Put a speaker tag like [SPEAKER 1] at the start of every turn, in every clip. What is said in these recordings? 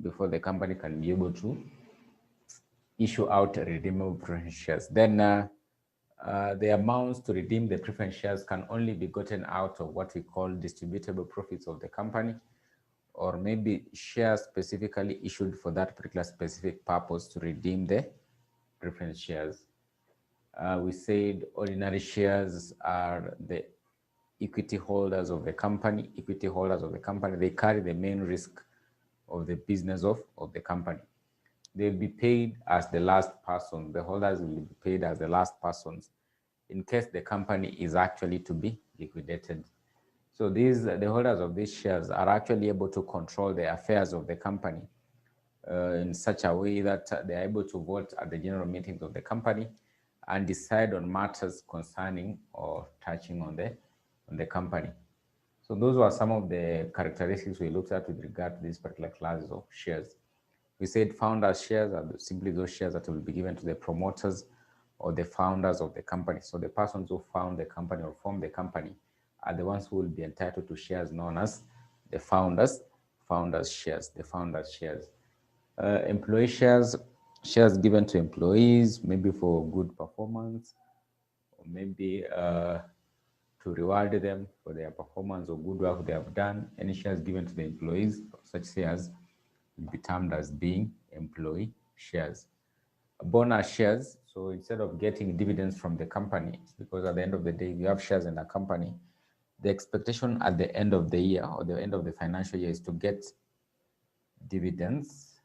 [SPEAKER 1] before the company can be able to issue out redeemable preference shares. Then the amounts to redeem the preference shares can only be gotten out of what we call distributable profits of the company, or maybe shares specifically issued for that particular specific purpose to redeem the preference shares. We said ordinary shares are the equity holders of the company. Equity holders of the company, they carry the main risk of the business of the company. They'll be paid as the last person. The holders will be paid as the last persons in case the company is actually to be liquidated. So the holders of these shares are actually able to control the affairs of the company in such a way that they are able to vote at the general meetings of the company and decide on matters concerning or touching on the company. So those were some of the characteristics we looked at with regard to these particular classes of shares. We said founders' shares are simply those shares that will be given to the promoters or the founders of the company. So the persons who found the company or formed the company are the ones who will be entitled to shares known as the founders' shares, the founders' shares. Employee shares given to employees, maybe for good performance, or maybe to reward them for their performance or good work they have done. Any shares given to the employees, such shares will be termed as being employee shares. Bonus shares, so instead of getting dividends from the company, because at the end of the day, if you have shares in a company, the expectation at the end of the year or the end of the financial year is to get dividends,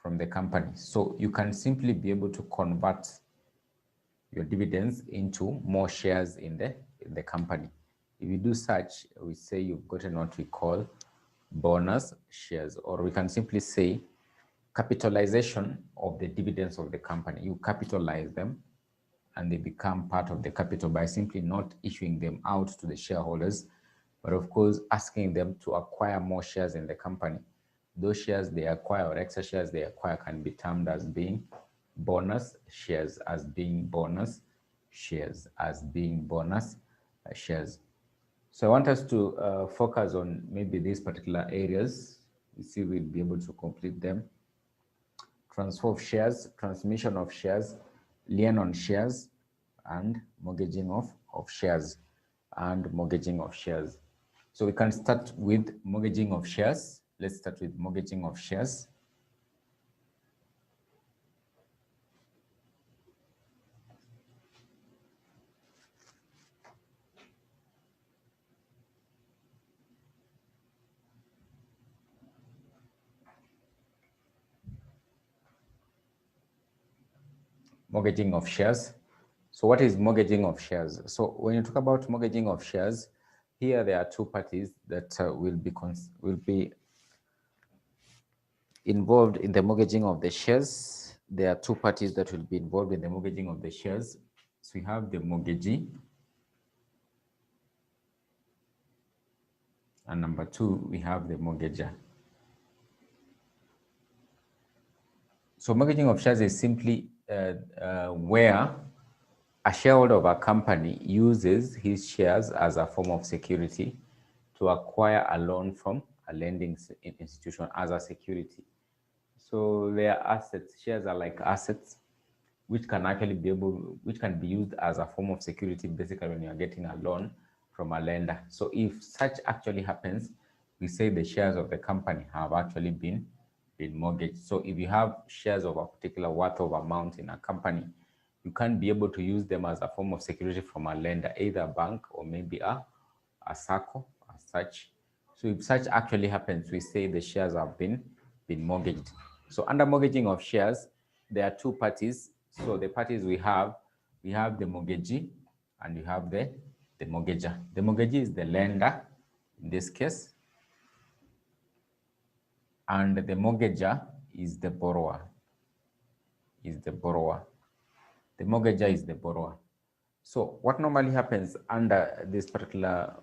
[SPEAKER 1] from the company. So you can simply be able to convert your dividends into more shares in the company. If you do such, we say you've gotten what we call bonus shares, or we can simply say capitalization of the dividends of the company. You capitalize them and they become part of the capital by simply not issuing them out to the shareholders, but of course asking them to acquire more shares in the company. Those shares they acquire or extra shares they acquire can be termed as being bonus shares, So I want us to focus on maybe these particular areas. We see we'll be able to complete them. Transfer of shares, transmission of shares, lien on shares, and mortgaging of shares, So we can start with mortgaging of shares. Let's start with mortgaging of shares. Mortgaging of shares. So what is mortgaging of shares? So when you talk about mortgaging of shares, here there are two parties that will be involved in the mortgaging of the shares. There are two parties that will be involved in the mortgaging of the shares. So we have the mortgagee, and number two, we have the mortgager. So mortgaging of shares is simply where a shareholder of a company uses his shares as a form of security to acquire a loan from a lending institution as a security. So they are assets. Shares are like assets, which can be used as a form of security, basically when you are getting a loan from a lender. So if such actually happens, we say the shares of the company have actually been mortgaged. So if you have shares of a particular worth of amount in a company, you can't be able to use them as a form of security from a lender, either a bank or maybe a SACCO as such. So if such actually happens, we say the shares have been mortgaged. So under mortgaging of shares, there are two parties. So the parties we have the mortgagee and you have the mortgager. The mortgagee is the lender in this case, and the mortgager is the borrower. The mortgager is the borrower. So what normally happens under this particular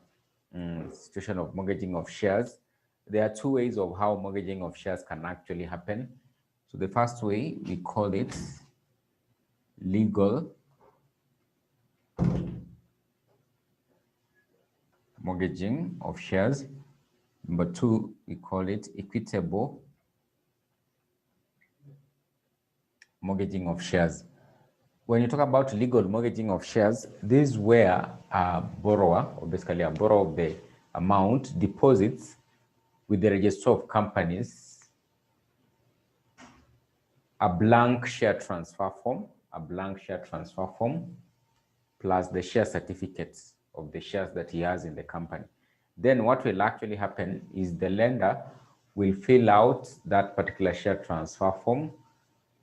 [SPEAKER 1] situation of mortgaging of shares, there are two ways of how mortgaging of shares can actually happen. So the first way, we call it legal mortgaging of shares. Number 2, we call it equitable mortgaging of shares. When you talk about legal mortgaging of shares, this is where a borrower, or basically a borrower of the amount, deposits with the register of companies a blank share transfer form, plus the share certificates of the shares that he has in the company. Then what will actually happen is the lender will fill out that particular share transfer form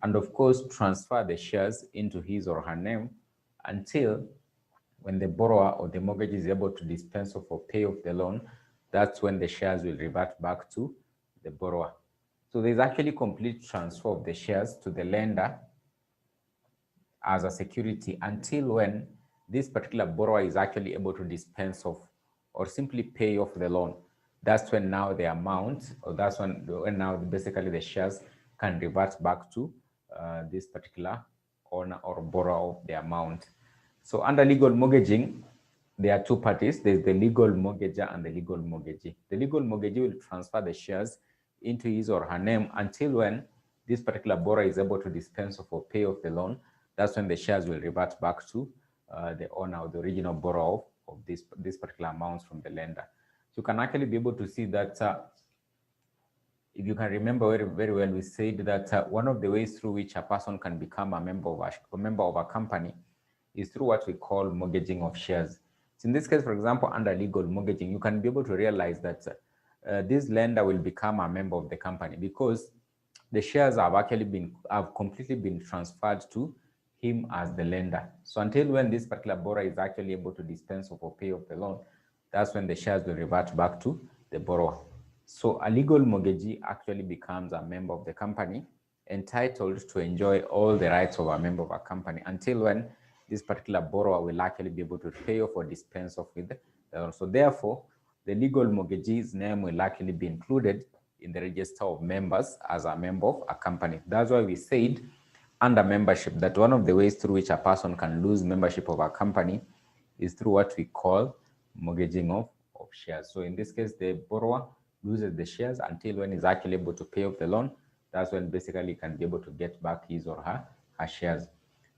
[SPEAKER 1] and of course transfer the shares into his or her name until when the borrower or the mortgage is able to dispense of or pay off the loan. That's when the shares will revert back to the borrower. So there's actually complete transfer of the shares to the lender as a security until when this particular borrower is actually able to dispense of or simply pay off the loan. That's when now the amount, or that's when now basically the shares can revert back to this particular owner or borrower of the amount. So under legal mortgaging, there are two parties. There's the legal mortgager and the legal mortgagee. The legal mortgagee will transfer the shares into his or her name until when this particular borrower is able to dispense of or pay off the loan. That's when the shares will revert back to the owner or the original borrower of this particular amounts from the lender. So you can actually be able to see that if you can remember very, very well, we said that one of the ways through which a person can become a member of a company is through what we call mortgaging of shares. So in this case, for example, under legal mortgaging, you can be able to realize that this lender will become a member of the company because the shares have completely been transferred to him as the lender. So until when this particular borrower is actually able to dispense of or pay off the loan, that's when the shares will revert back to the borrower. So a legal mortgagee actually becomes a member of the company, entitled to enjoy all the rights of a member of a company until when this particular borrower will actually be able to pay off or dispense off with the loan. So therefore, the legal mortgagee's name will actually be included in the register of members as a member of a company. That's why we said under membership that one of the ways through which a person can lose membership of a company is through what we call mortgaging of shares. So in this case, the borrower loses the shares until when he's actually able to pay off the loan. That's when basically he can be able to get back his or her shares.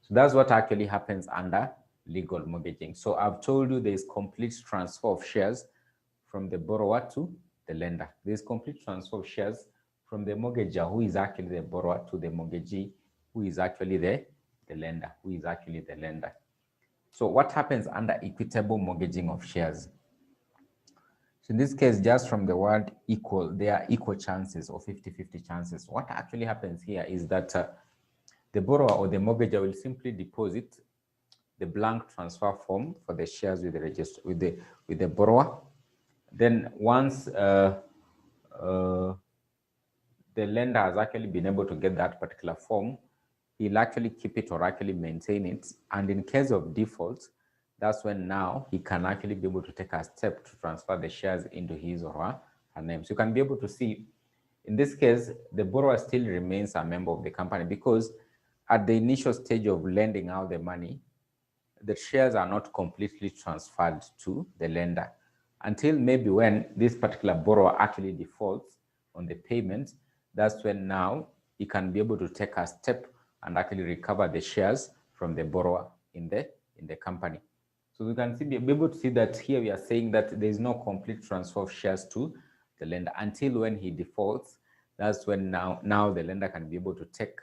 [SPEAKER 1] So that's what actually happens under legal mortgaging. So I've told you there is complete transfer of shares from the borrower to the lender. There is complete transfer of shares from the mortgager, who is actually the borrower, to the mortgagee, who is actually the lender, So what happens under equitable mortgaging of shares? So in this case, just from the word equal, there are equal chances or 50-50 chances. What actually happens here is that the borrower or the mortgager will simply deposit the blank transfer form for the shares with the borrower. Then once the lender has actually been able to get that particular form, he'll actually keep it or actually maintain it. And in case of default, that's when now he can actually be able to take a step to transfer the shares into his or her name. So you can be able to see, in this case, the borrower still remains a member of the company because at the initial stage of lending out the money, the shares are not completely transferred to the lender until maybe when this particular borrower actually defaults on the payment. That's when now he can be able to take a step and actually recover the shares from the borrower in the company. So we can be able to see that here we are saying that there is no complete transfer of shares to the lender until when he defaults. That's when now the lender can be able to take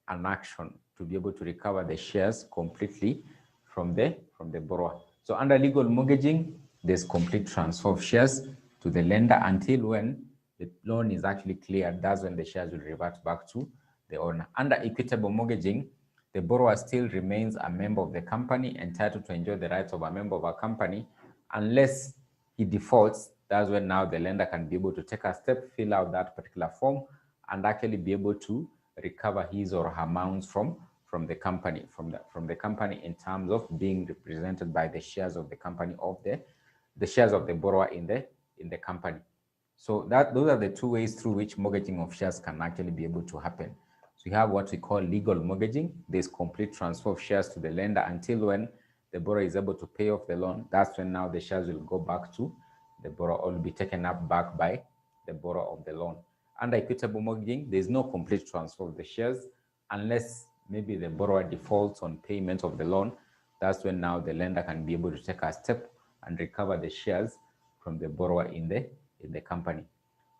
[SPEAKER 1] an action to be able to recover the shares completely from the borrower. So under legal mortgaging, there's complete transfer of shares to the lender until when the loan is actually cleared. That's when the shares will revert back to the owner. Under equitable mortgaging, the borrower still remains a member of the company, entitled to enjoy the rights of a member of a company, unless he defaults. That's when now the lender can be able to take a step, fill out that particular form, and actually be able to recover his or her amounts from the company, from the company in terms of being represented by the shares of the company, of the shares of the borrower in the company. So those are the two ways through which mortgaging of shares can actually be able to happen. So we have what we call legal mortgaging. There's complete transfer of shares to the lender until when the borrower is able to pay off the loan, that's when now the shares will go back to the borrower or will be taken up back by the borrower of the loan. Under equitable mortgaging, there is no complete transfer of the shares unless maybe the borrower defaults on payment of the loan. That's when now the lender can be able to take a step and recover the shares from the borrower in the company.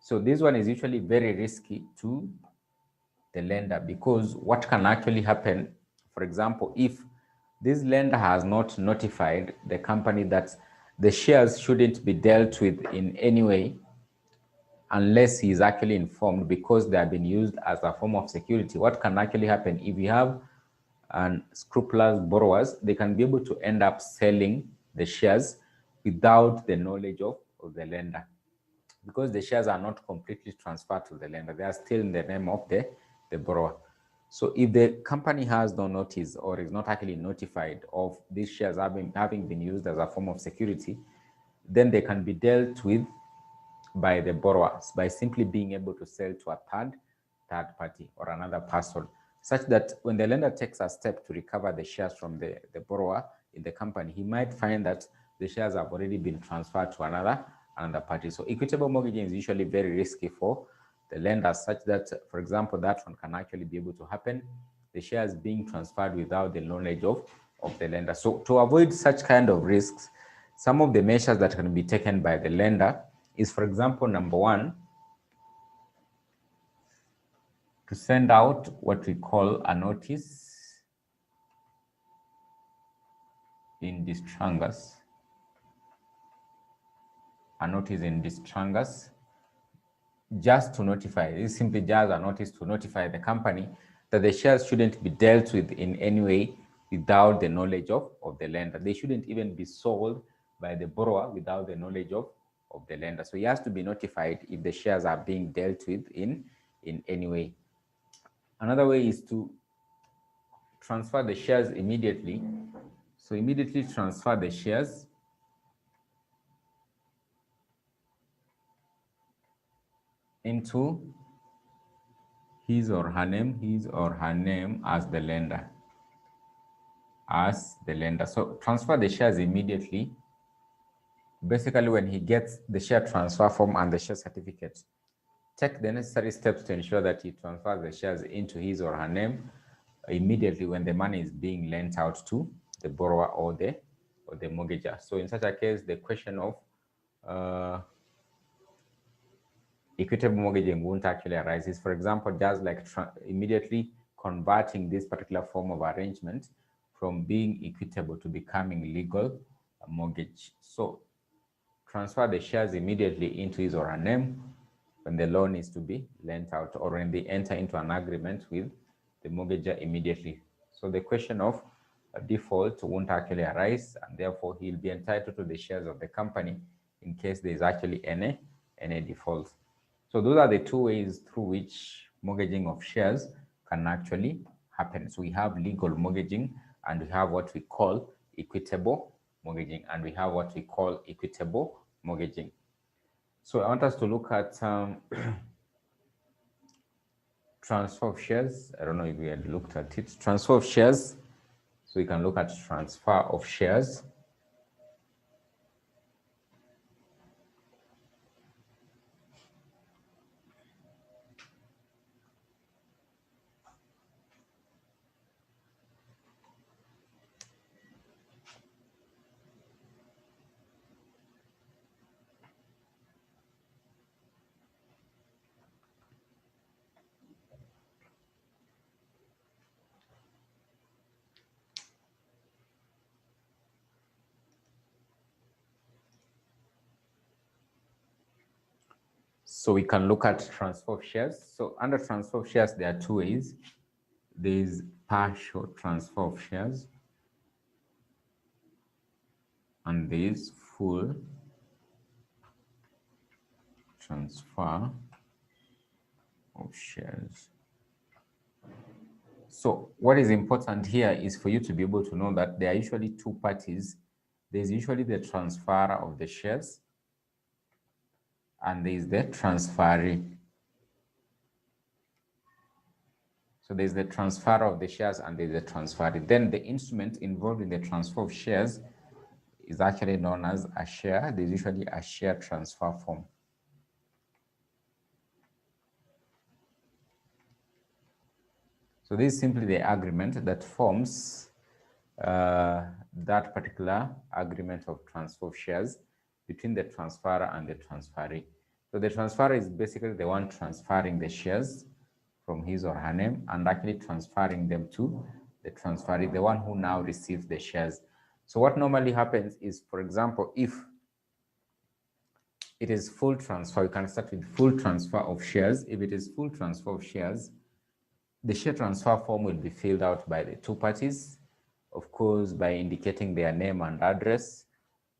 [SPEAKER 1] So this one is usually very risky to the lender, because what can actually happen, for example, if this lender has not notified the company that the shares shouldn't be dealt with in any way unless he is actually informed, because they have been used as a form of security. What can actually happen if you have unscrupulous borrowers, they can be able to end up selling the shares without the knowledge of the lender, because the shares are not completely transferred to the lender. They are still in the name of the borrower. So if the company has no notice or is not actually notified of these shares having been used as a form of security, then they can be dealt with by the borrowers by simply being able to sell to a third party or another person, such that when the lender takes a step to recover the shares from the borrower in the company, he might find that the shares have already been transferred to another party. So equitable mortgaging is usually very risky for the lender, such that, for example, that one can actually be able to happen, the shares being transferred without the knowledge of the lender. So to avoid such kind of risks, some of the measures that can be taken by the lender is, for example, number one, to send out what we call a notice in distress. A notice in distress, just to notify, it's simply just a notice to notify the company that the shares shouldn't be dealt with in any way without the knowledge of the lender. They shouldn't even be sold by the borrower without the knowledge of the lender. So he has to be notified if the shares are being dealt with in any way. Another way is to transfer the shares immediately. So immediately transfer the shares into his or her name as the lender. So transfer the shares immediately. Basically, when he gets the share transfer form and the share certificate, take the necessary steps to ensure that he transfers the shares into his or her name immediately when the money is being lent out to the borrower or the mortgager. So in such a case, the question of equitable mortgaging won't actually arise. It's, for example, just like immediately converting this particular form of arrangement from being equitable to becoming legal mortgage. So transfer the shares immediately into his or her name when the loan is to be lent out, or when they enter into an agreement with the mortgager immediately. So the question of a default won't actually arise, and therefore he'll be entitled to the shares of the company in case there is actually any default. So those are the two ways through which mortgaging of shares can actually happen. So we have legal mortgaging, and we have what we call equitable mortgaging, and we have what we call equitable mortgaging. So I want us to look at transfer of shares. I don't know if we had looked at it. Transfer of shares. So we can look at transfer of shares. So we can look at transfer of shares. So under transfer of shares, there are two ways. There is partial transfer of shares, and there is full transfer of shares. So what is important here is for you to be able to know that there are usually two parties. There's usually the transferor of the shares, and there is the transferee. So there's the transfer of the shares and there's the transferee. Then the instrument involved in the transfer of shares is actually known as a share. There's usually a share transfer form. So this is simply the agreement that forms that particular agreement of transfer of shares between the transferor and the transferee. So the transferor is basically the one transferring the shares from his or her name and actually transferring them to the transferee, the one who now receives the shares. So what normally happens is, for example, if it is full transfer, you can start with full transfer of shares. If it is full transfer of shares, the share transfer form will be filled out by the two parties, of course, by indicating their name and address,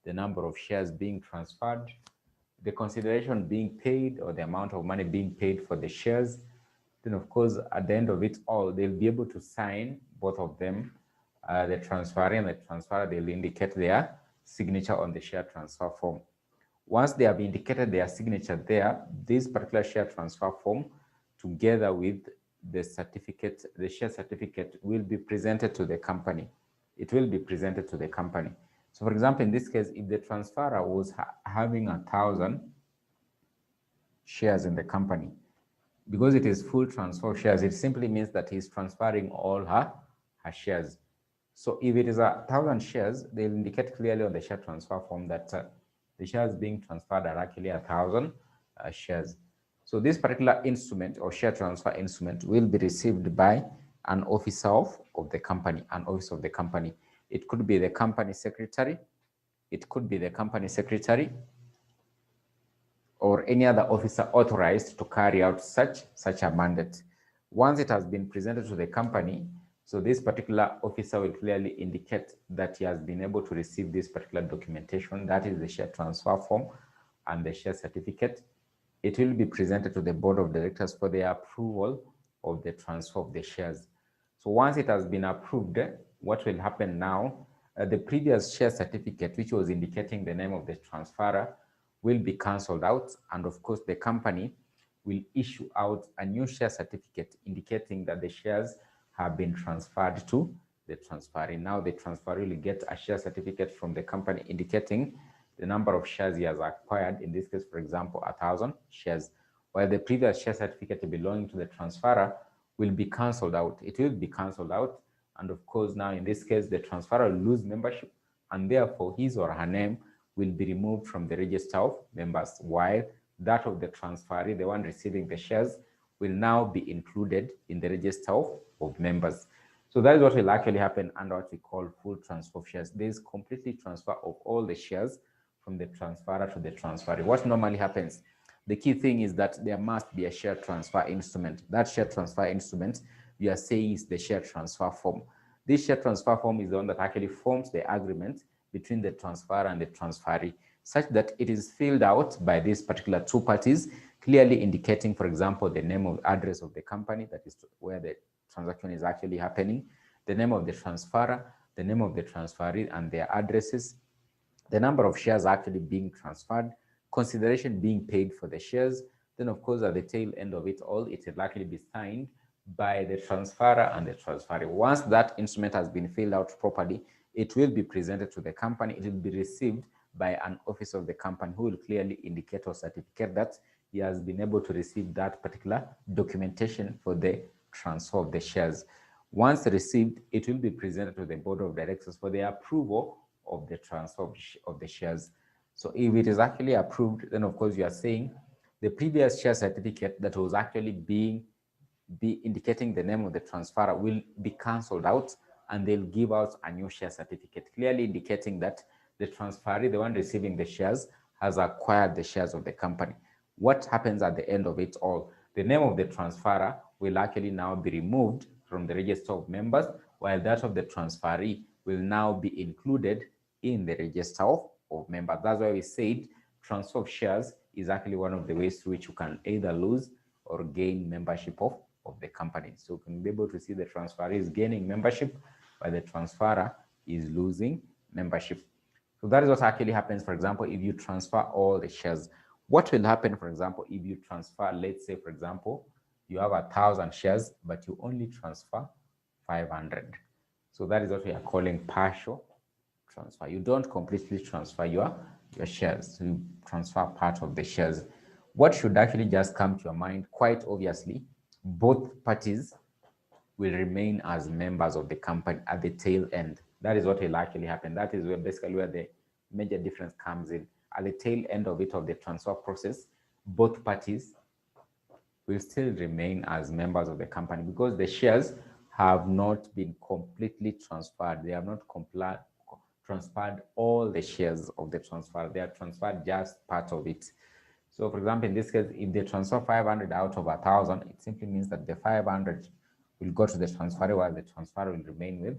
[SPEAKER 1] the number of shares being transferred, the consideration being paid or the amount of money being paid for the shares. Then, of course, at the end of it all, they'll be able to sign, both of them, the transferee and the transferor, they'll indicate their signature on the share transfer form. Once they have indicated their signature there, this particular share transfer form, together with the certificate, the share certificate, will be presented to the company. It will be presented to the company. So, for example, in this case, if the transferor was having 1,000 shares in the company, because it is full transfer of shares, it simply means that he's transferring all her shares. So if it is 1,000 shares, they'll indicate clearly on the share transfer form that the shares being transferred are actually 1,000 shares. So this particular instrument or share transfer instrument will be received by an officer of the company, an officer of the company. It could be the company secretary, it could be the company secretary, or any other officer authorized to carry out such a mandate. Once it has been presented to the company, so this particular officer will clearly indicate that he has been able to receive this particular documentation, that is the share transfer form and the share certificate. It will be presented to the board of directors for their approval of the transfer of the shares. So once it has been approved, what will happen now, the previous share certificate, which was indicating the name of the transferor, will be cancelled out, and of course the company will issue out a new share certificate indicating that the shares have been transferred to the transferee. Now the transferee will get a share certificate from the company indicating the number of shares he has acquired, in this case, for example, 1,000 shares, while the previous share certificate belonging to the transferor will be cancelled out. It will be cancelled out, and of course now in this case the transferor will lose membership, and therefore his or her name will be removed from the register of members, while that of the transferee, the one receiving the shares, will now be included in the register of members. So that is what will actually happen under what we call full transfer of shares. There is completely transfer of all the shares from the transferor to the transferee. What normally happens, the key thing is that there must be a share transfer instrument. That share transfer instrument, we are saying, is the share transfer form. This share transfer form is the one that actually forms the agreement between the transferor and the transferee, such that it is filled out by these particular two parties, clearly indicating, for example, the name or address of the company, that is where the transaction is actually happening, the name of the transferor, the name of the transferee and their addresses, the number of shares actually being transferred, consideration being paid for the shares. Then, of course, at the tail end of it all, it will actually be signed by the transferor and the transferee. Once that instrument has been filled out properly, it will be presented to the company. It will be received by an officer of the company who will clearly indicate or certificate that he has been able to receive that particular documentation for the transfer of the shares. Once received, it will be presented to the board of directors for the approval of the transfer of the shares. So if it is actually approved, then of course you are saying the previous share certificate that was actually be indicating the name of the transferor will be cancelled out, and they'll give out a new share certificate, clearly indicating that the transferee, the one receiving the shares, has acquired the shares of the company. What happens at the end of it all? The name of the transferor will actually now be removed from the register of members, while that of the transferee will now be included in the register of members. That's why we said transfer of shares is actually one of the ways through which you can either lose or gain membership of the company. So you can be able to see the transferee is gaining membership while the transferor is losing membership. So that is what actually happens, for example, if you transfer all the shares. What will happen, for example, if you transfer, let's say, for example, you have 1,000 shares, but you only transfer 500. So that is what we are calling partial transfer. You don't completely transfer your shares. You transfer part of the shares. What should actually just come to your mind, quite obviously, both parties will remain as members of the company at the tail end. That is what will actually happen. That is where basically where the major difference comes in. At the tail end of it, of the transfer process, both parties will still remain as members of the company because the shares have not been completely transferred. They have not transferred all the shares of the transfer. They are transferred just part of it. So for example, in this case, if they transfer 500 out of 1,000, it simply means that the 500 will go to the transfer while the transfer will remain with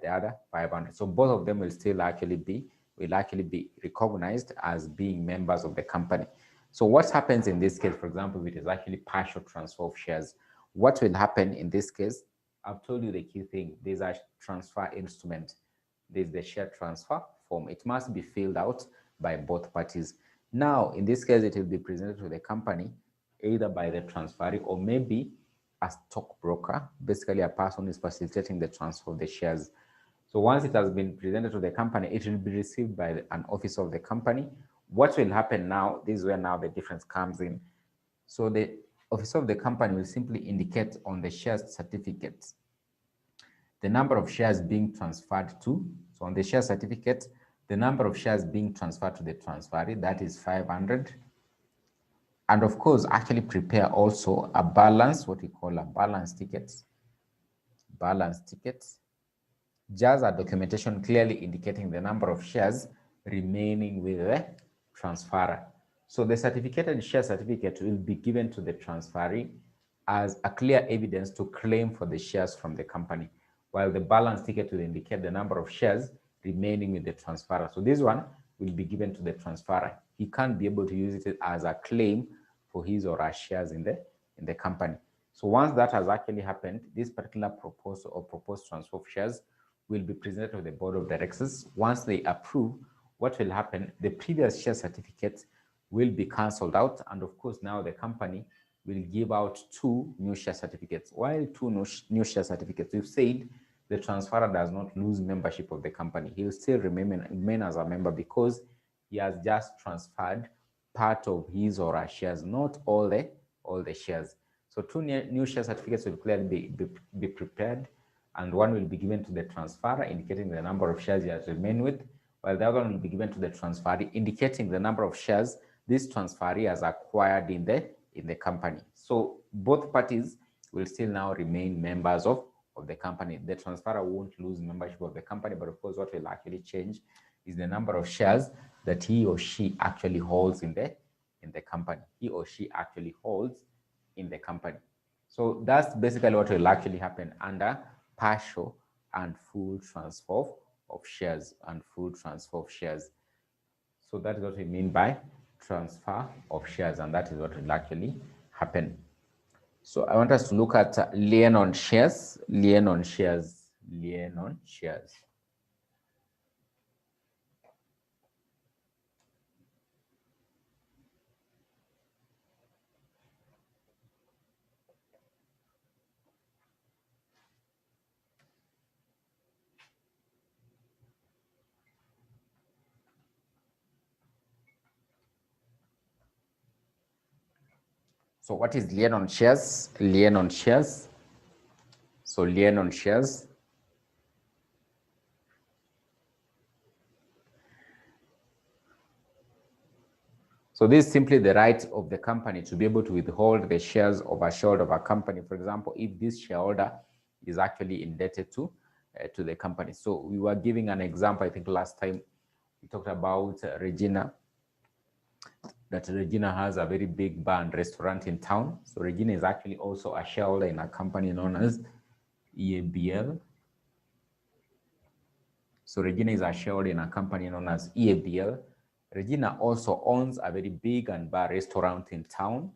[SPEAKER 1] the other 500. So both of them will still actually be recognized as being members of the company. So what happens in this case, for example, if it is actually partial transfer of shares, what will happen in this case? I've told you the key thing. There's a transfer instrument. There's the share transfer form. It must be filled out by both parties. Now, in this case, it will be presented to the company either by the transferee or maybe a stockbroker, basically a person who is facilitating the transfer of the shares. So once it has been presented to the company, it will be received by an officer of the company. What will happen now, this is where now the difference comes in. So the officer of the company will simply indicate on the shares certificate the number of shares being transferred to. So on the share certificate, the number of shares being transferred to the transferee, that is 500. And of course, actually prepare also a balance, what we call a balance ticket. Balance ticket. Just a documentation clearly indicating the number of shares remaining with the transferor. So the certificated share certificate will be given to the transferee as a clear evidence to claim for the shares from the company, while the balance ticket will indicate the number of shares remaining with the transferor. So this one will be given to the transferor. He can't be able to use it as a claim for his or her shares in the company. So once that has actually happened, this particular proposal or proposed transfer of shares will be presented to the board of directors. Once they approve, what will happen? The previous share certificates will be cancelled out, and of course now the company will give out 2 new share certificates. While 2 new share certificates, we've said the transferor does not lose membership of the company. He will still remain as a member because he has just transferred part of his or her shares, not all the shares. So 2 new share certificates will clearly be prepared, and one will be given to the transferor indicating the number of shares he has remained with, while the other one will be given to the transferee indicating the number of shares this transferee has acquired in the company. So both parties will still now remain members of the company. The transferor won't lose membership of the company, but of course what will actually change is the number of shares that he or she actually holds in the company. He or she actually holds in the company. So that's basically what will actually happen under partial and full transfer of shares and full transfer of shares. So that is what we mean by transfer of shares, and that is what will actually happen. So I want us to look at lien on shares, lien on shares, lien on shares. So what is lien on shares? Lien on shares. So lien on shares. So this is simply the right of the company to be able to withhold the shares of a shareholder of a company. For example, if this shareholder is actually indebted to the company. So we were giving an example, I think last time we talked about Regina, that Regina has a very big bar and restaurant in town. So Regina is actually also a shareholder in a company known as EABL. So Regina is a shareholder in a company known as EABL. Regina also owns a very big and bar restaurant in town.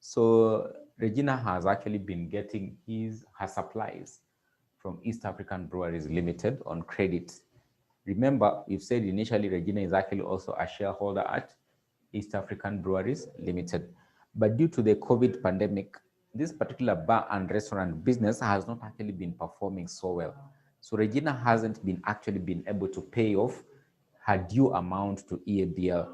[SPEAKER 1] So Regina has actually been getting her supplies from East African Breweries Limited on credit. Remember, we've said initially Regina is actually also a shareholder at East African Breweries Limited. But due to the COVID pandemic, this particular bar and restaurant business has not actually been performing so well. So Regina hasn't been actually been able to pay off her due amount to EABL.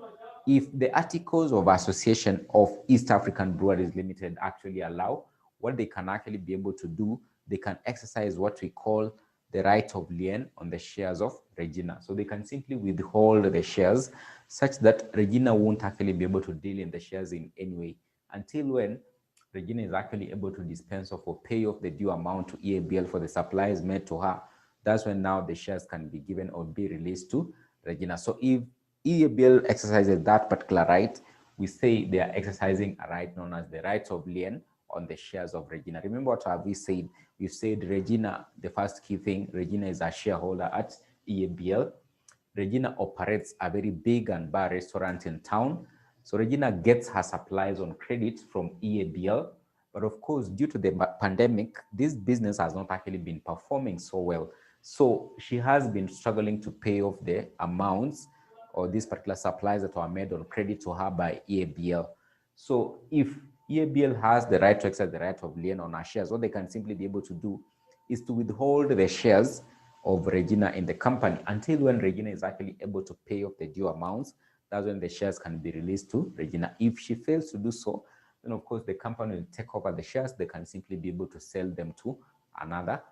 [SPEAKER 1] If the articles of association of East African Breweries Limited actually allow, what they can actually be able to do, they can exercise what we call the right of lien on the shares of Regina. So they can simply withhold the shares such that Regina won't actually be able to deal in the shares in any way until when Regina is actually able to dispense of or pay off the due amount to EABL for the supplies made to her. That's when now the shares can be given or be released to Regina. So if EABL exercises that particular right, we say they are exercising a right known as the right of lien on the shares of Regina. Remember what have we said? We've said Regina, the first key thing, Regina is a shareholder at EABL. Regina operates a very big and bar restaurant in town. So Regina gets her supplies on credit from EABL. But of course, due to the pandemic, this business has not actually been performing so well. So she has been struggling to pay off the amounts or these particular supplies that were made on credit to her by EABL. So if EABL has the right to exercise the right of lien on her shares, what they can simply be able to do is to withhold the shares of Regina in the company until when Regina is actually able to pay off the due amounts. That's when the shares can be released to Regina. If she fails to do so, then of course the company will take over the shares. They can simply be able to sell them to another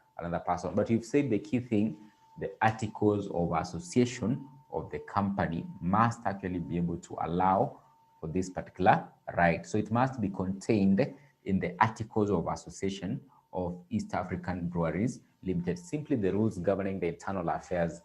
[SPEAKER 1] person. But you've said the key thing, the articles of association of the company must actually be able to allow for this particular right. So it must be contained in the articles of association of East African Breweries Limited. Simply the rules governing the internal affairs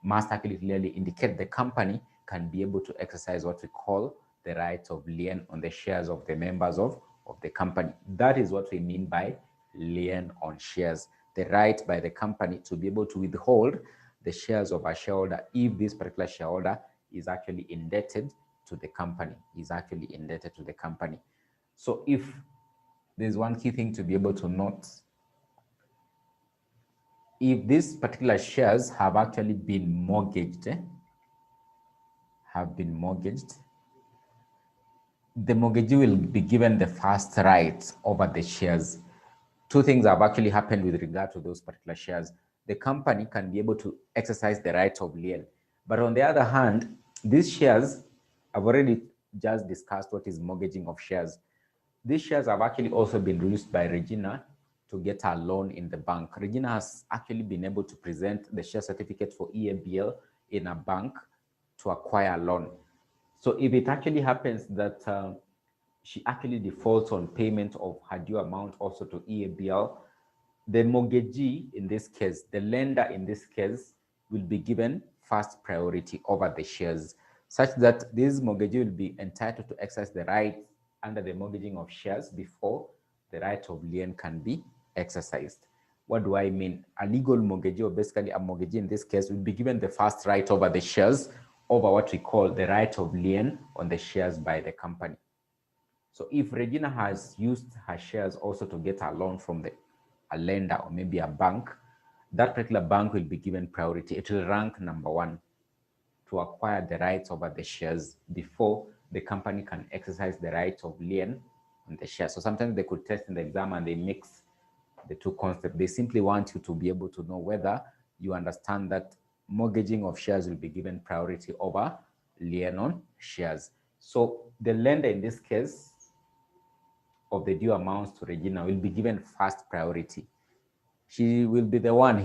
[SPEAKER 1] must actually clearly indicate the company can be able to exercise what we call the right of lien on the shares of the members of the company. That is what we mean by lien on shares, the right by the company to be able to withhold the shares of a shareholder if this particular shareholder is actually indebted to the company, So if there's one key thing to be able to note, if these particular shares have actually been mortgaged, the mortgagee will be given the first right over the shares. Two things have actually happened with regard to those particular shares. The company can be able to exercise the right of lien. But on the other hand, these shares, I've already just discussed what is mortgaging of shares. These shares have actually also been released by Regina to get a loan in the bank. Regina has actually been able to present the share certificate for EABL in a bank to acquire a loan. So if it actually happens that she actually defaults on payment of her due amount also to EABL, the mortgagee in this case, the lender in this case, will be given first priority over the shares, such that this mortgagee will be entitled to exercise the right under the mortgaging of shares before the right of lien can be exercised. What do I mean? A legal mortgagee, or basically a mortgagee in this case, will be given the first right over the shares, over what we call the right of lien on the shares by the company. So if Regina has used her shares also to get a loan from a lender or maybe a bank, that particular bank will be given priority. It will rank number one to acquire the rights over the shares before the company can exercise the right of lien on the shares. So sometimes they could test in the exam and they mix the two concepts. They simply want you to be able to know whether you understand that mortgaging of shares will be given priority over lien on shares. So the lender in this case of the due amounts to Regina will be given first priority. He will be the one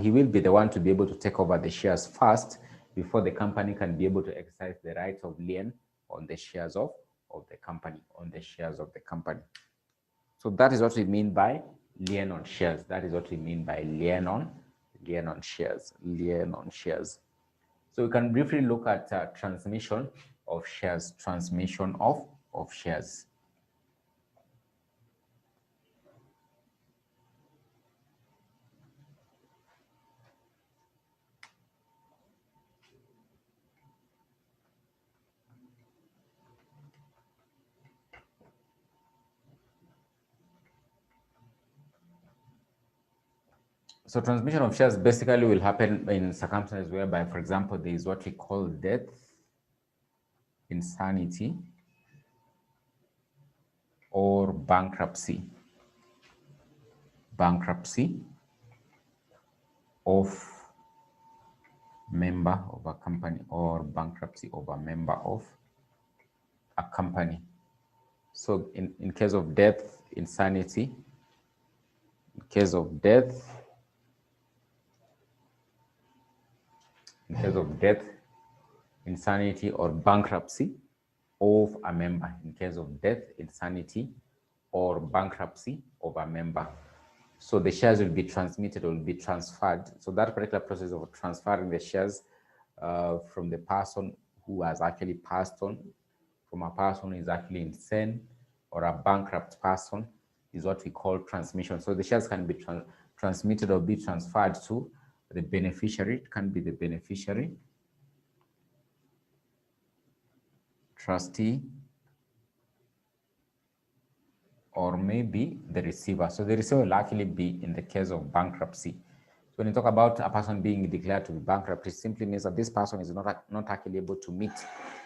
[SPEAKER 1] to be able to take over the shares first before the company can be able to exercise the right of lien on the shares of the company, So that is what we mean by lien on shares. Lien on shares. So we can briefly look at transmission of shares. So transmission of shares basically will happen in circumstances whereby, for example, there is what we call death, insanity, or bankruptcy. bankruptcy of member of a company or bankruptcy of a member of a company. So in case of death, insanity, in case of death, insanity, or bankruptcy of a member, in case of death, insanity, or bankruptcy of a member. So the shares will be transmitted or will be transferred. So that particular process of transferring the shares from the person who has actually passed on, from a person who is actually insane or a bankrupt person, is what we call transmission. So the shares can be transmitted or be transferred to the beneficiary. It can be the beneficiary, trustee, or maybe the receiver. So the receiver will actually be in the case of bankruptcy. So when you talk about a person being declared to be bankrupt, it simply means that this person is not actually able to meet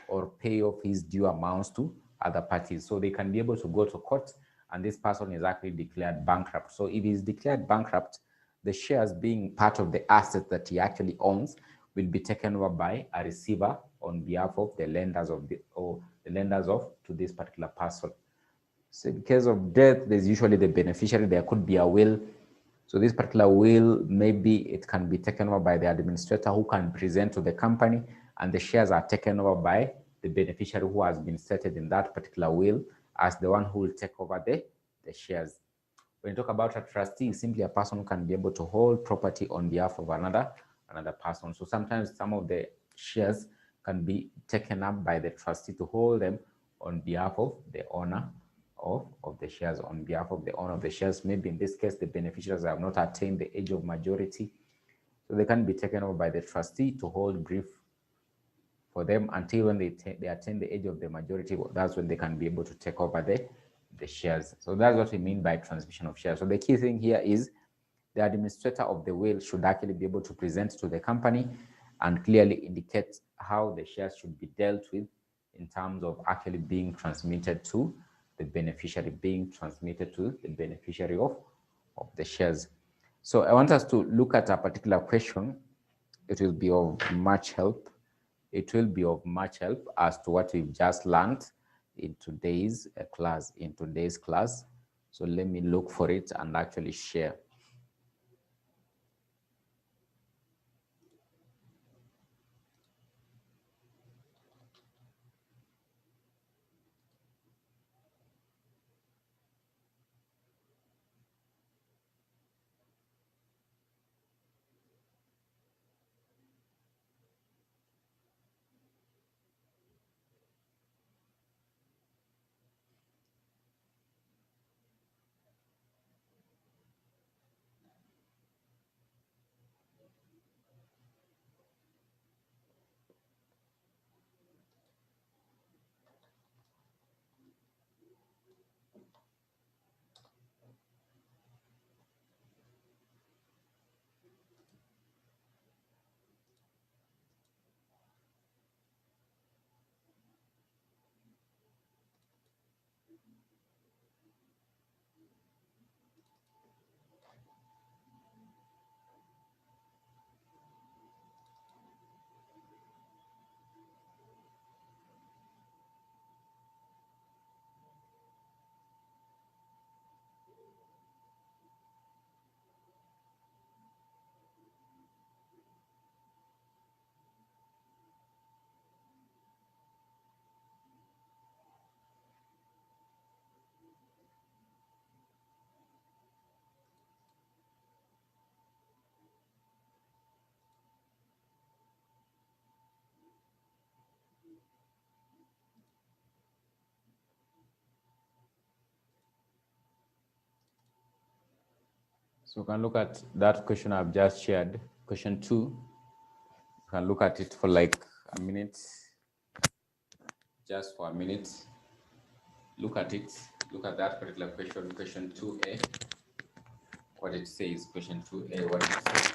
[SPEAKER 1] or pay off his due amounts to other parties. So they can be able to go to court, and this person is actually declared bankrupt. So if he's declared bankrupt, the shares, being part of the asset that he actually owns, will be taken over by a receiver on behalf of the lenders of to this particular person. So in case of death, there's usually the beneficiary. There could be a will. So this particular will, maybe it can be taken over by the administrator, who can present to the company, and the shares are taken over by the beneficiary who has been stated in that particular will as the one who will take over the shares. When you talk about a trustee, simply a person who can be able to hold property on behalf of another person. So sometimes some of the shares can be taken up by the trustee to hold them on behalf of the owner of the shares, on behalf of the owner of the shares. Maybe in this case, the beneficiaries have not attained the age of majority. So they can be taken over by the trustee to hold brief for them until when they attain the age of the majority. That's when they can be able to take over the shares. So that's what we mean by transmission of shares. So the key thing here is the administrator of the will should actually be able to present to the company and clearly indicate how the shares should be dealt with in terms of actually being transmitted to the beneficiary, of the shares. So I want us to look at a particular question. It will be of much help. It will be of much help as to what we've just learned in today's class. So let me look for it and actually share. So you can look at that question I've just shared, question 2. You can look at it for like a minute, just for a minute. Look at it. Look at that particular question 2A. What it says, question 2A, what it says.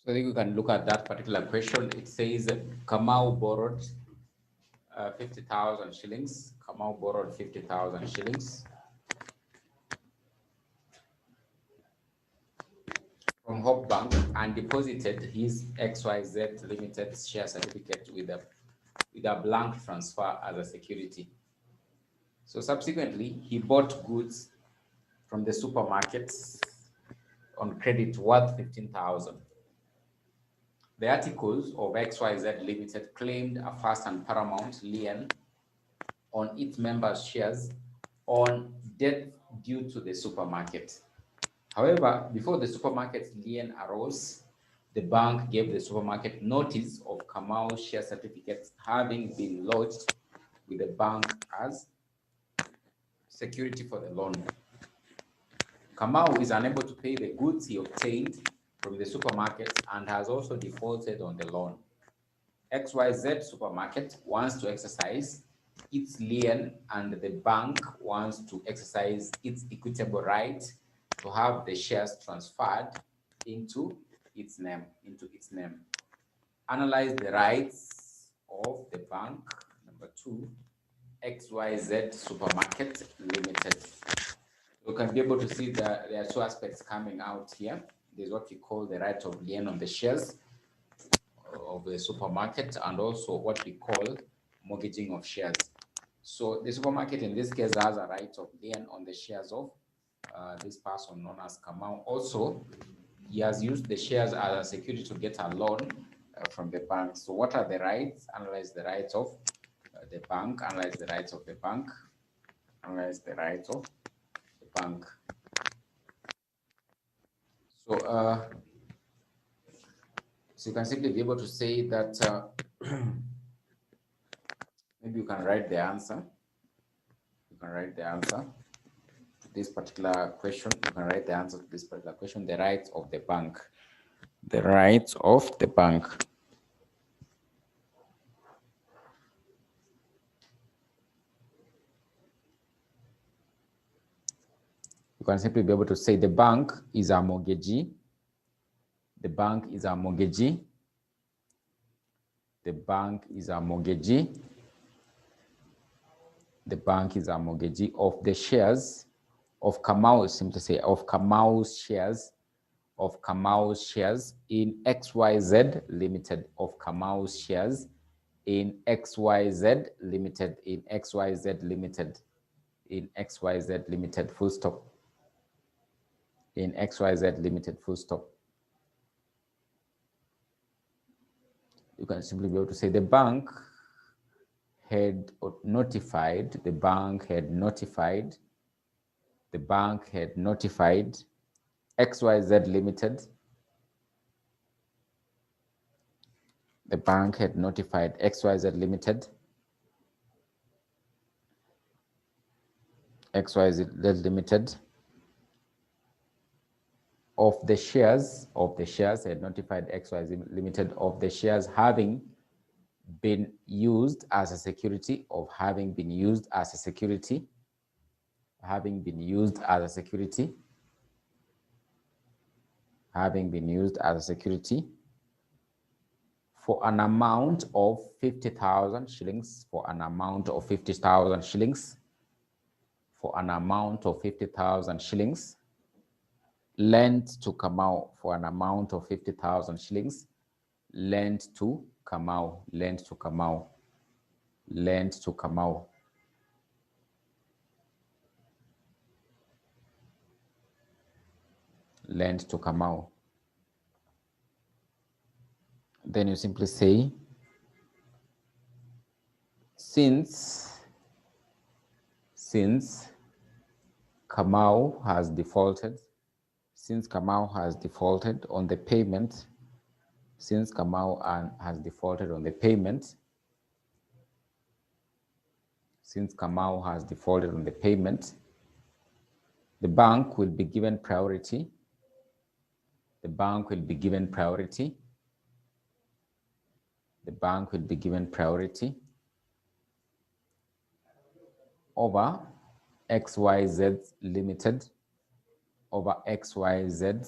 [SPEAKER 1] So I think we can look at that particular question. It says Kamau borrowed 50,000 shillings. Kamau borrowed 50,000 shillings from Hope Bank and deposited his XYZ Limited share certificate with a blank transfer as a security. So subsequently, he bought goods from the supermarkets on credit worth 15,000. The articles of XYZ Limited claimed a first and paramount lien on its members' shares on debt due to the supermarket. However, before the supermarket lien arose, the bank gave the supermarket notice of Kamau's share certificates having been lodged with the bank as security for the loan. Kamau is unable to pay the goods he obtained from the supermarket and has also defaulted on the loan. XYZ supermarket wants to exercise its lien and the bank wants to exercise its equitable right to have the shares transferred into its name. Analyze the rights of the bank. Number 2, XYZ Supermarket Limited. You can be able to see that there are two aspects coming out here. There's what we call the right of lien on the shares of the supermarket and also what we call mortgaging of shares. So the supermarket in this case has a right of lien on the shares of this person known as Kamau. Also, he has used the shares as a security to get a loan from the bank. So what are the rights? Analyze the rights of the bank, analyze the rights of the bank, analyze the rights of the bank. So you can simply be able to say that maybe you can write the answer. You can write the answer to this particular question. You can write the answer to this particular question. The rights of the bank. The rights of the bank. You can simply be able to say the bank is a mortgagee. The bank is a mortgagee. The bank is a mortgagee. The bank is a mortgagee of the shares of Kamau, simply say of Kamau's shares, of Kamau's shares in XYZ Limited, of Kamau's shares in XYZ Limited, in XYZ Limited, in XYZ Limited, full stop. In XYZ Limited, full stop. You can simply be able to say the bank had notified, the bank had notified XYZ Limited. The bank had notified XYZ Limited. XYZ Limited of the shares had notified XYZ Limited of the shares having been used as a security, of having been used as a security, having been used as a security, having been used as a security for an amount of 50,000 shillings, for an amount of 50,000 shillings, for an amount of 50,000 shillings, lent to Kamau for an amount of 50,000 shillings, lent to Kamau, lent to Kamau, lent to Kamau. Lent to Kamau. Then you simply say, since Kamau has defaulted, since Kamau has defaulted on the payment, since Kamau has defaulted on the payment, since Kamau has defaulted on the payment, the bank will be given priority. The bank will be given priority. The bank will be given priority over XYZ Limited, over XYZ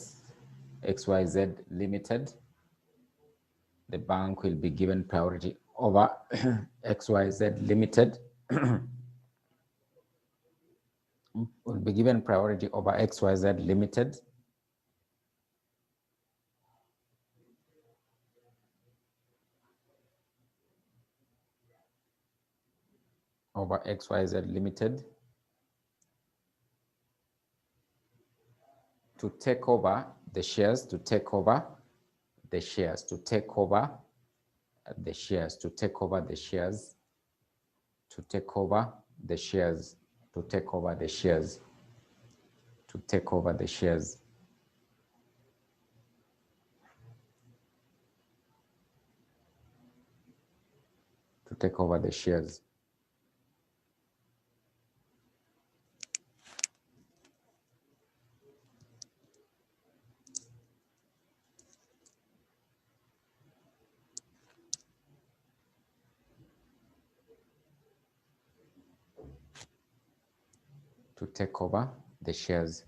[SPEAKER 1] Limited, the bank will be given priority over XYZ Limited. Will be given priority over XYZ Limited. Over XYZ Limited to take over the shares, to take over the shares, to take over the shares, to take over the shares, to take over the shares, to take over the shares, to take over the shares. To take over the shares. To take over the shares.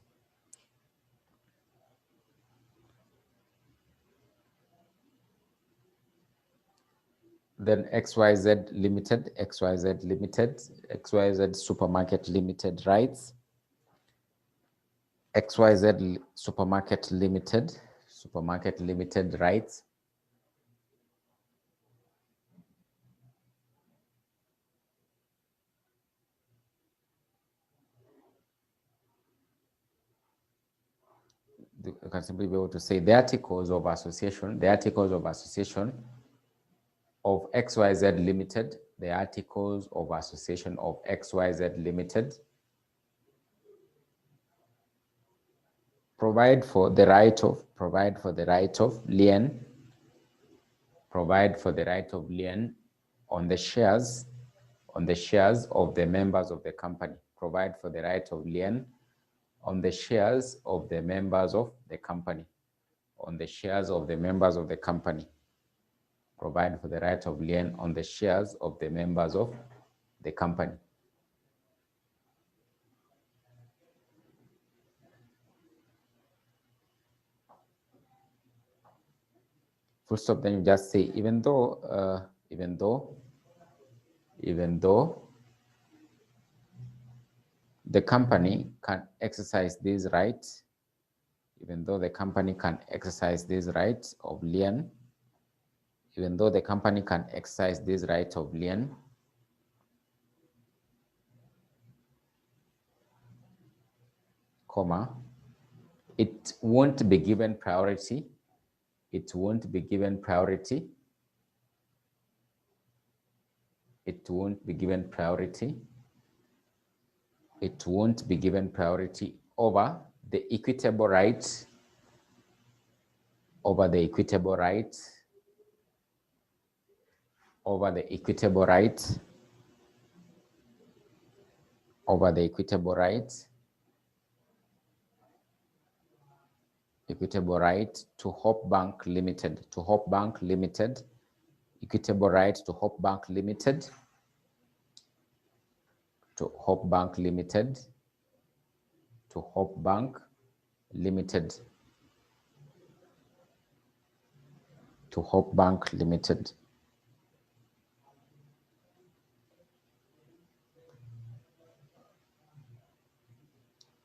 [SPEAKER 1] Then XYZ Limited, XYZ Limited, XYZ Supermarket Limited rights. XYZ Supermarket Limited, Supermarket Limited rights. You can simply be able to say the articles of association, the articles of association of XYZ Limited, the articles of association of XYZ Limited provide for the right of lien on the shares of the members of the company. Provide for the right of lien on the shares of the members of the company. On the shares of the members of the company. Provide for the right of lien on the shares of the members of the company. Full stop, then you just say, even though the company can exercise these rights, even though the company can exercise these rights of lien, even though the company can exercise these rights of lien, comma, it won't be given priority. It won't be given priority. It won't be given priority. It won't be given priority over the equitable rights, over the equitable rights, over the equitable rights, over the equitable rights, equitable right to Hope Bank Limited, to Hope Bank Limited, equitable right to Hope Bank Limited, to Hope Bank Limited, to Hope Bank Limited, to Hope Bank Limited.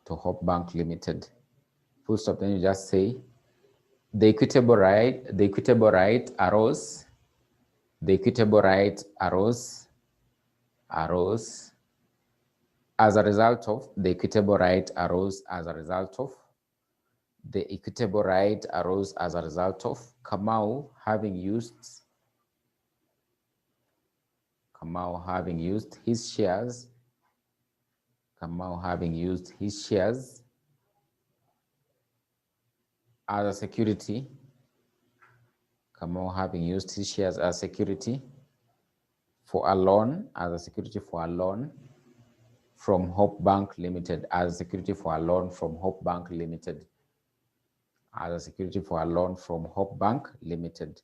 [SPEAKER 1] To Hope Bank Limited. Full stop, then you just say the equitable right arose, the equitable right arose as a result of, the equitable right arose as a result of, the equitable right arose as a result of Kamau having used his shares, Kamau having used his shares as a security, Kamau having used his shares as security for a loan, as a security for a loan from Hope Bank Limited, as a security for a loan from Hope Bank Limited, as a security for a loan from Hope Bank Limited.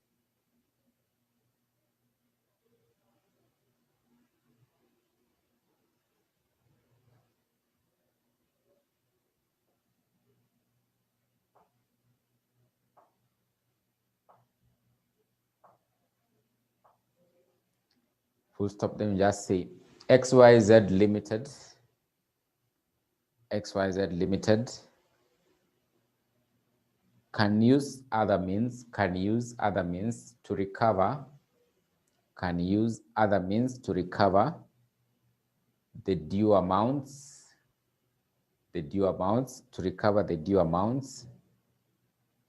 [SPEAKER 1] full stop, then you just say XYZ Limited, XYZ Limited can use other means, to recover, the due amounts,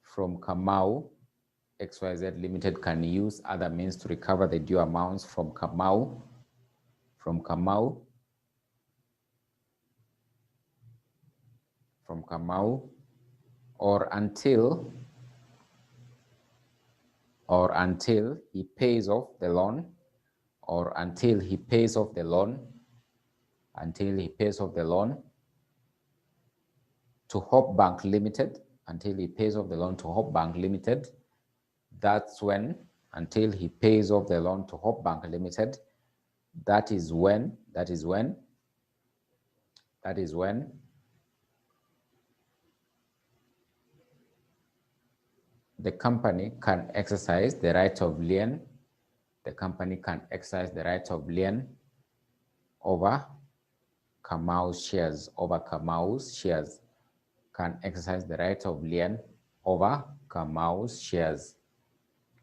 [SPEAKER 1] from Kamau. XYZ Limited can use other means to recover the due amounts from Kamau, or until he pays off the loan, to Hope Bank Limited, That's when, until he pays off the loan to Hope Bank Limited, that is when the company can exercise the right of lien. Over Kamau's shares. Can exercise the right of lien over Kamau's shares.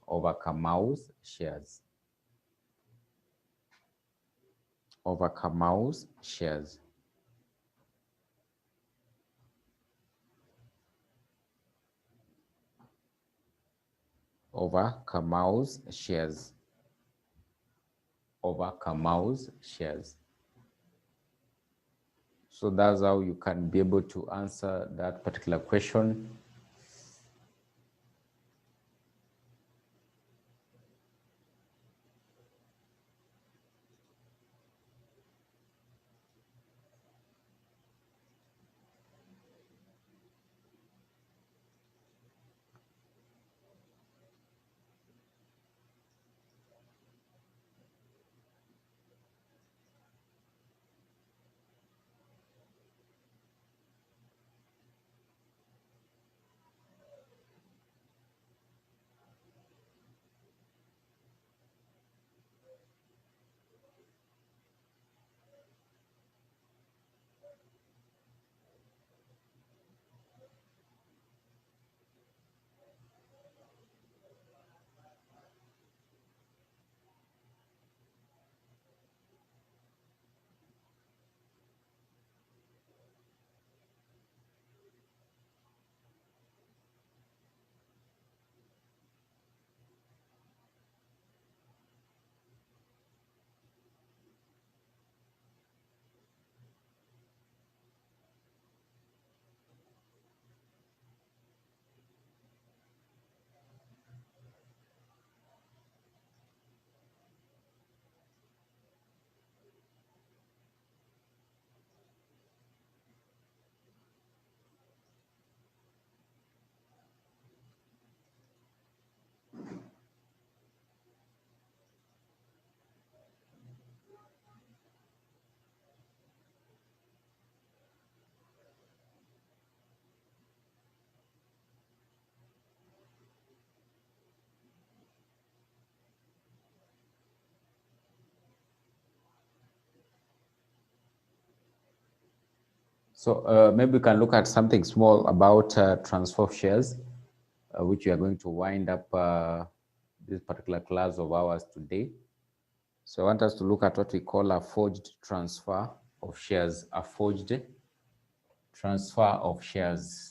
[SPEAKER 1] Over Kamau's shares. So that's how you can be able to answer that particular question. So maybe we can look at something small about transfer of shares, which we are going to wind up this particular class of ours today. So I want us to look at what we call a forged transfer of shares. A forged transfer of shares.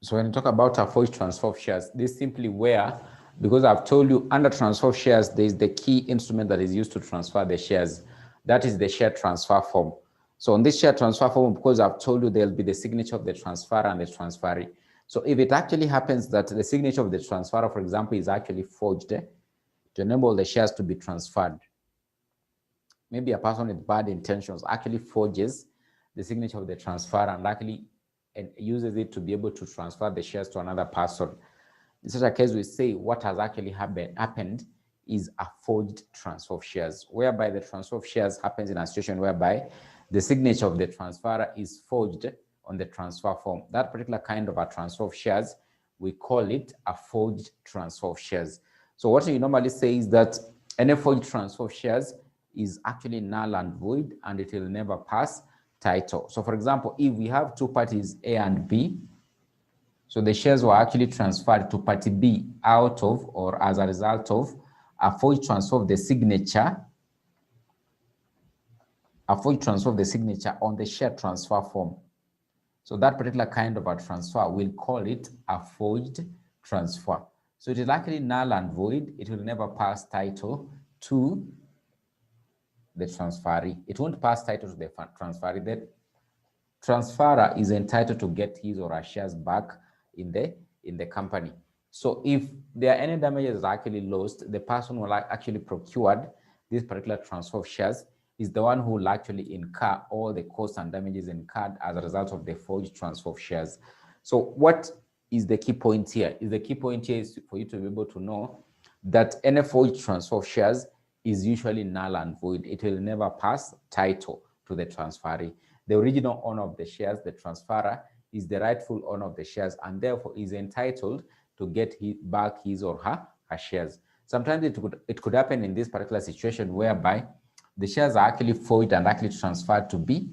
[SPEAKER 1] So when you talk about a forged transfer of shares, this is simply where, because I've told you under transfer of shares, there is the key instrument that is used to transfer the shares. That is the share transfer form. So on this share transfer form, because I've told you there'll be the signature of the transferor and the transferee. So if it actually happens that the signature of the transferor, for example, is actually forged to enable the shares to be transferred, maybe a person with bad intentions actually forges the signature of the transferor and actually and uses it to be able to transfer the shares to another person. In such a case, we say what has actually happened is a forged transfer of shares, whereby the transfer of shares happens in a situation whereby the signature of the transferor is forged on the transfer form. That particular kind of a transfer of shares, we call it a forged transfer of shares. So what you normally say is that any forged transfer of shares is actually null and void, and it will never pass title. So for example, if we have two parties, A and B, so the shares were actually transferred to party B out of or as a result of a forged transfer of the signature, on the share transfer form. So that particular kind of a transfer, we'll call it a forged transfer. So it is actually null and void. It will never pass title to the transferee. It won't pass title to the transferee. The transferor is entitled to get his or her shares back in the company. So if there are any damages actually lost, the person who actually procured this particular transfer of shares is the one who will actually incur all the costs and damages incurred as a result of the forged transfer of shares. So what is the key point here? The key point here is for you to be able to know that any forged transfer of shares is usually null and void. It will never pass title to the transferee. The original owner of the shares, the transferor, is the rightful owner of the shares and therefore is entitled to get back his or her shares. Sometimes it could happen in this particular situation whereby the shares are actually forged and actually transferred to B.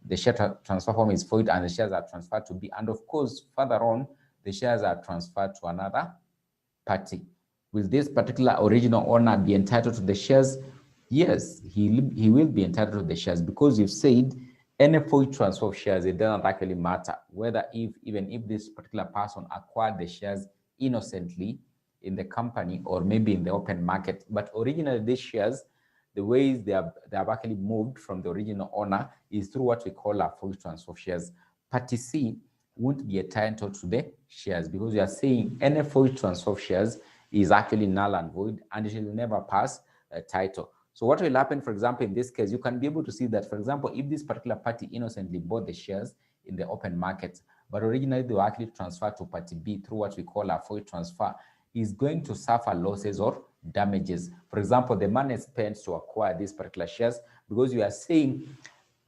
[SPEAKER 1] The share transfer form is forged and the shares are transferred to B. And of course, further on, the shares are transferred to another party. Will this particular original owner be entitled to the shares? Yes, he will be entitled to the shares because you've said any forged transfer of shares, it doesn't actually matter whether even if this particular person acquired the shares innocently in the company or maybe in the open market, but originally these shares, the ways they have actually moved from the original owner is through what we call a forged transfer of shares. Party C won't be entitled to the shares because we are saying any forged transfer of shares is actually null and void and it will never pass a title. So what will happen, for example, in this case, you can be able to see that, for example, if this particular party innocently bought the shares in the open market, but originally they were actually transferred to party B through what we call a forged transfer, is going to suffer losses or damages. For example, the money spent to acquire these particular shares, because you are saying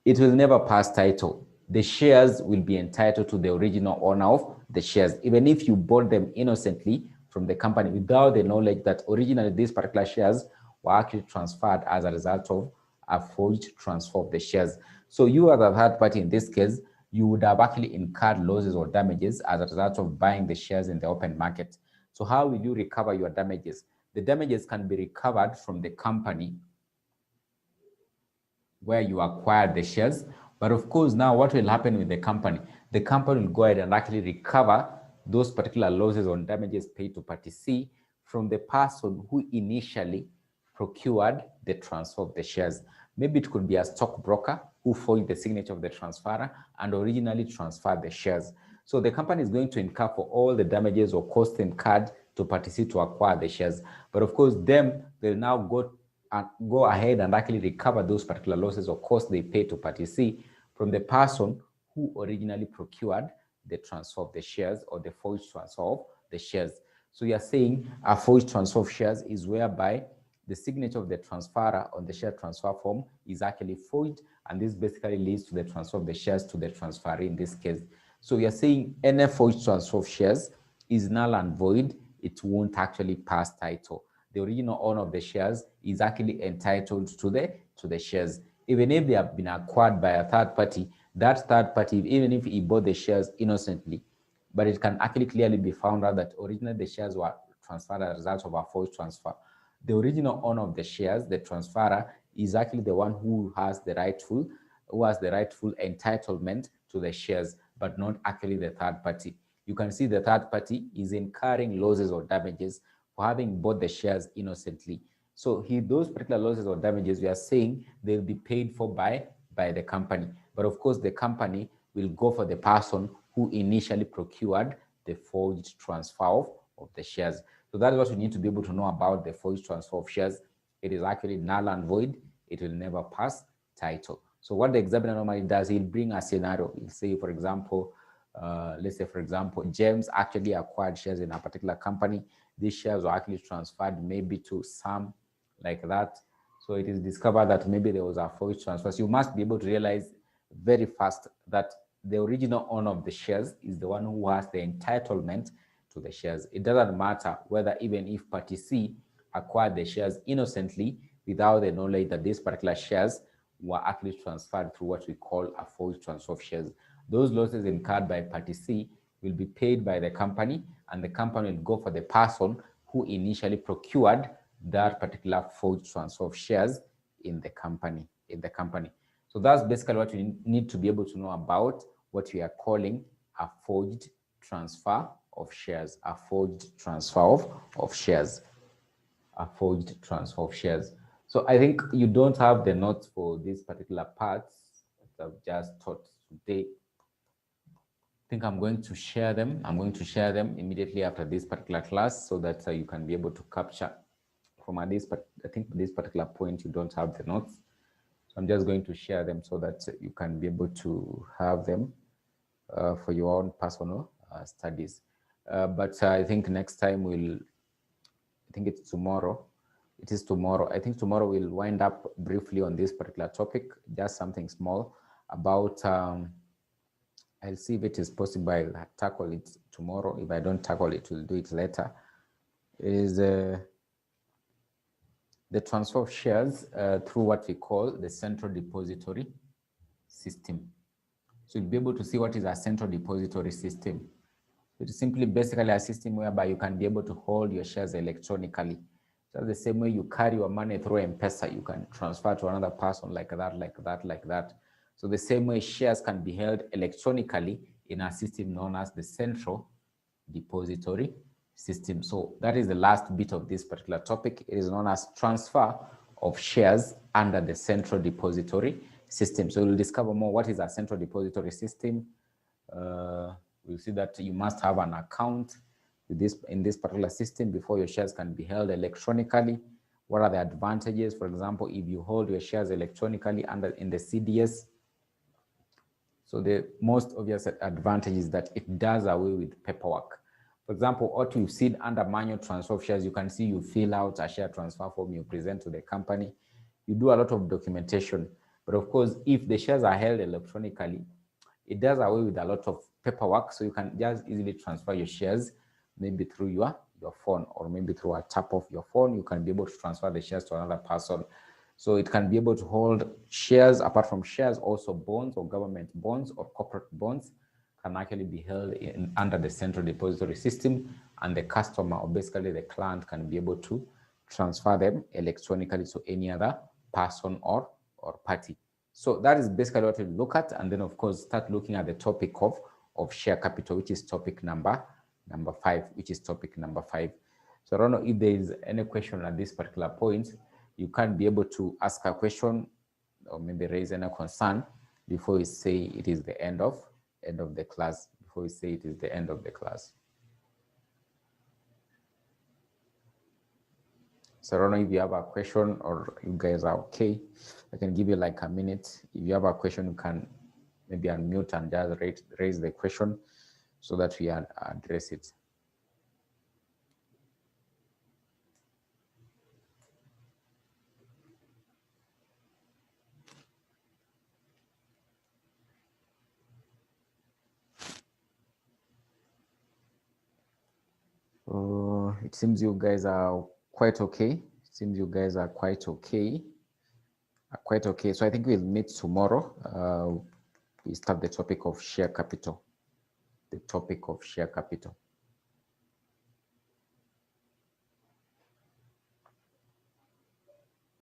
[SPEAKER 1] it will never pass title. The shares will be entitled to the original owner of the shares, even if you bought them innocently from the company without the knowledge that originally these particular shares were actually transferred as a result of a forged transfer of the shares. So you as a third party in this case, you would have actually incurred losses or damages as a result of buying the shares in the open market. So how will you recover your damages? The damages can be recovered from the company where you acquired the shares. But of course, now what will happen with the company? The company will go ahead and actually recover those particular losses or damages paid to party C from the person who initially procured the transfer of the shares. Maybe it could be a stockbroker who forged the signature of the transferor and originally transferred the shares. So the company is going to incur for all the damages or costs incurred to party C to acquire the shares. But of course, they'll now go ahead and actually recover those particular losses or costs they pay to party C from the person who originally procured the transfer of the shares or the forged transfer of the shares. So you are saying a forged transfer of shares is whereby the signature of the transferor on the share transfer form is actually forged, and this basically leads to the transfer of the shares to the transferee in this case. So we are saying any forged transfer of shares is null and void. It won't actually pass title. The original owner of the shares is actually entitled to the shares. Even if they have been acquired by a third party, that third party, even if he bought the shares innocently, but it can actually clearly be found out that originally the shares were transferred as a result of a forged transfer. The original owner of the shares, the transferor, is actually the one who has the rightful entitlement to the shares, but not actually the third party. You can see the third party is incurring losses or damages for having bought the shares innocently. So those particular losses or damages, we are saying they'll be paid for by the company. But of course, the company will go for the person who initially procured the forged transfer of the shares. So that's what we need to be able to know about the forged transfer of shares. It is actually null and void. It will never pass title. So what the examiner normally does, he'll bring a scenario. He'll say, for example, let's say, for example, James actually acquired shares in a particular company. These shares were actually transferred maybe to Sam, like that. So it is discovered that maybe there was a forged transfer. So you must be able to realize very fast that the original owner of the shares is the one who has the entitlement to the shares. It doesn't matter whether even if party C acquired the shares innocently without the knowledge that these particular shares were actually transferred through what we call a forced transfer of shares. Those losses incurred by party C will be paid by the company, and the company will go for the person who initially procured that particular forged transfer of shares in the company. So that's basically what you need to be able to know about what we are calling a forged transfer of shares. A forged transfer of shares. A forged transfer of shares. So I think you don't have the notes for these particular parts that I've just taught today. I think I'm going to share them. I'm going to share them immediately after this particular class so that you can be able to capture from this. But I think this particular point you don't have the notes. So I'm just going to share them so that you can be able to have them for your own personal studies. But I think next time I think it's tomorrow. It is tomorrow. I think tomorrow we'll wind up briefly on this particular topic, just something small about, I'll see if it is possible. I'll tackle it tomorrow. If I don't tackle it, we'll do it later. Is the transfer of shares through what we call the central depository system. So you'll be able to see what is a central depository system. It's simply basically a system whereby you can be able to hold your shares electronically. So the same way you carry your money through M-Pesa, you can transfer to another person like that, like that, like that. So the same way shares can be held electronically in a system known as the central depository system. So that is the last bit of this particular topic. It is known as transfer of shares under the central depository system. So we'll discover more what is a central depository system. We'll see that you must have an account with in this particular system before your shares can be held electronically. What are the advantages? For example, if you hold your shares electronically in the CDS, so the most obvious advantage is that it does away with paperwork. For example, what you've seen under manual transfer of shares, you can see you fill out a share transfer form, you present to the company, you do a lot of documentation. But of course, if the shares are held electronically, it does away with a lot of paperwork, so you can just easily transfer your shares, maybe through your phone, or maybe through a tap of your phone. You can be able to transfer the shares to another person. So it can be able to hold shares. Apart from shares, also bonds or government bonds or corporate bonds can actually be held under the central depository system, and the customer, or basically the client, can be able to transfer them electronically to any other person or party. So that is basically what we look at, and then of course start looking at the topic of share capital, which is topic number 5, So I don't know if there is any question at this particular point. You can be able to ask a question or maybe raise any concern before we say it is the end of the class. So I don't know if you have a question or you guys are okay. I can give you like a minute. If you have a question, you can maybe unmute and just raise the question so that we address it. It seems you guys are quite okay. So I think we'll meet tomorrow. We start the topic of share capital.